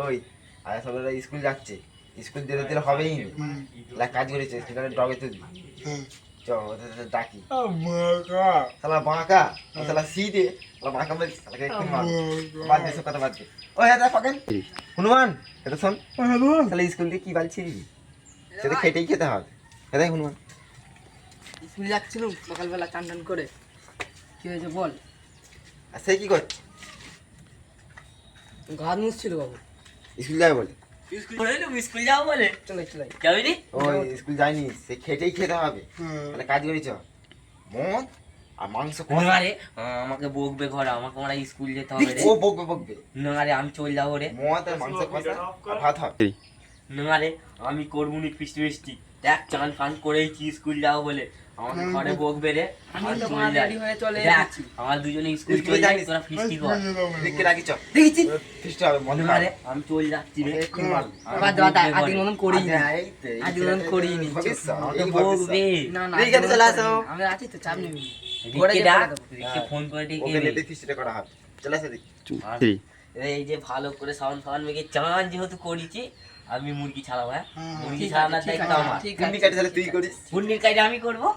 ওই আর সবাই স্কুল যাচ্ছে, স্কুল যেতে দিলে হবেই না, কাজ করেছে সেখানে ডগে তুলবি। চ ডাকি শালা বাঁকা, শালা সিদে বাঁকা বলছি, শালাকে একটু মার বাদ দে, সব কথা বাদ দে। ও হ্যাঁ পাকেন হনুমান, এটা শোন, তাহলে স্কুল দিয়ে কি বালছিলি, সেটা খেটেই খেতে হবে। হ্যাঁ হনুমান, স্কুল যাচ্ছিলাম সকালবেলা চান টান করে, কি হয়েছে বল? আর সে কি করছে? ঘর মুছছিল বাবু। স্কুল যাবে বলে? স্কুল যাও বলে চলে চলে যাবি নি? ওই স্কুল যায়নি, সে খেটেই খেতে হবে, তাহলে কাজ করেছ মদ আর মাংস না রে, আমাকে বকবে ঘরে, আমাকে ওরা স্কুল যেতে হবে রে। ও বকবে বকবে না রে, আমি চলে যাবো রে। মদ আর মাংস কষা আর ভাত হবে। না রে, আমি করবো নি ফিস্টি ফিস্টি, দেখ চান ফান করেছি স্কুল যাবো বলে, আমাকে ঘরে বকবে রে। আমি তো চলে যাই। রেডি হয়ে চলে দেখ, যাচ্ছি। আমার দুজনে স্কুল স্কুলে চলে যাই, জানিস? তোরা ফিস্টি কর। দেখে রাখি চ, দেখেছি ফিস্ট হবে মদ না রে, আমি চলে যাচ্ছি রে। এক্ষুনি মারবি। বাদ বাদ আদিন মতন করিনি, এই তো, এই আদিন মতন করিনি। ভবিষ্যৎ, আমাকে এই ভবিষ্যৎ। বকবে। না না ঠিক আছে, চলে আসো। আমি আছি তো, চাপ নেবি। রিককে ডাক, রিককে ফোন করে ডেকে ওকে নে। নেটে ফিস্টটা করা হবে, চলে আসে দেখি। আর এই যে ভালো করে সাউন্ড ফাউন্ড মেখে চান যেহেতু করেছি, আমি মুরগি ছাড়াবো। হ্যাঁ, মুরগি ঠিক ছাড়ানোর আছে, দায়িত্ব ঠিক আছে, আমার। ঠিক কুন্ডি আছে। কাটে তাহলে তুই করিস, মুন্ডির কাজ আমি করবো।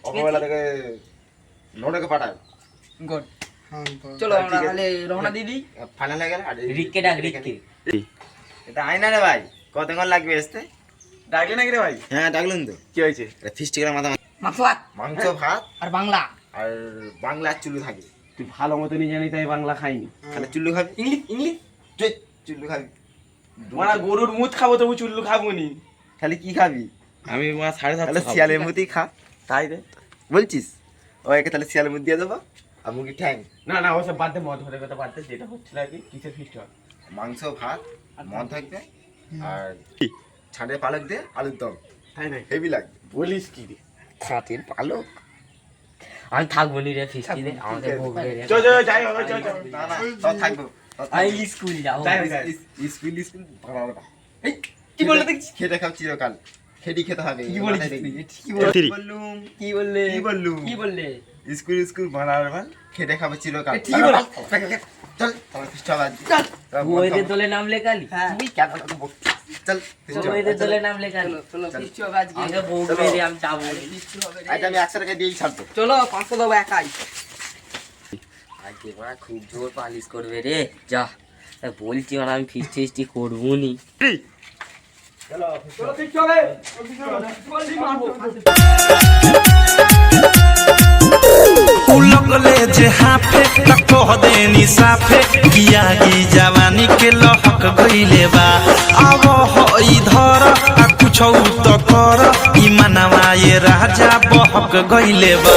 অপবেলা থেকে নোটকে পাঠাবে। গুড, চলো ঠিক আমরা আছে। তাহলে রওনা দিয়ে দিই। ফাইনাল হয়ে গেল। আর রিককে ডাক, রিককে। এটা আয়না রে ভাই, কতক্ষণ লাগবে আসতে? ডাকলে নাকি রে ভাই? হ্যাঁ ডাকলেন তো। কি হয়েছে? ফিস্ট করে মাথা মাংস ভাত মাংস ভাত আর বাংলা। আর বাংলা চুল্লু থাকবে। তুই ভালো মতনই জানি তাই বাংলা খাইনি। তাহলে চুল্লু খাবি? ইংলিশ ইংলিশ চুল্লু খাবি? মারা গরুর মুখ খাবো তবু চুল্লু খাবো নি। তাহলে কি খাবি? আমি মা 7:30 তাহলে শিয়ালের মুতি খা, তাই রে। বলছিস? ওকে তাহলে শিয়ালের মুতি দিয়ে দেবো আর মুরগি ঠ্যাং, না না ওসব বাদ দে, মদ ধরে কথা বাদ দে, যেটা হচ্ছিল আর কি কিসের ফিস্ট হয়। মাংস ভাত আর মদ থাকবে আর ছাড়ের পালক দিয়ে আলুর দম, তাই না? হেভি লাগবে। বলিস কি রে? ছাতির পালক। আমি থাকবো নি রে ফিস্টিতে, আমাকে বকবে রে। চ চ যাই হবে চ চ। না না সব থাকবো, সব আমি থাকবো। স্কুল যাবো। যাই। স্কুল স্কুল ভালো। এই কি বললে দেখছিস? খেতে খাও চিরকাল, খেটি খেতে হবে। কি বলিস মাথায় তুই? দেখবি। কি বল- কি বললুম? কি বললে? কি বললুম? কি বললে? স্কুল স্কুল বানার ভাল, খেতে খাবে চিরকাল। ঠিক বলে। চল তোমার ফিস্ট হবে আজ। চল। ওইদের দলে নাম লেখালি? হ্যাঁ তুই কেন এত বকছিস? চল ফিস্ট হবে। ওইদের দলে নাম লেখালি? চলো চলো চল। ফিস্ট হবে আজকে। আমাকে বকবে রে, আমি যাবো রে। ফিস্ট হবে রে। আজ আমি 100 টাকা দিয়েই ছাড়বো। চলো 500 দেবো একাই। আজকে ওরা খুব জোর পালিশ করবে রে, যা। তা বলছি ওরা আমি ফিস্টি ফিস্টি করবো নি। চলো ঠিক চলে। उलगले जे हाफे तको देनी साफे किया की जवानी के लहक गइले बा अब हो इधर आ कुछ तो कर ई मनवा ये राजा बहक गइले बा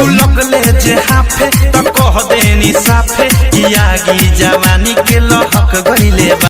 उलगले जे हाफे तको देनी साफे किया की जवानी के लहक गइले बा।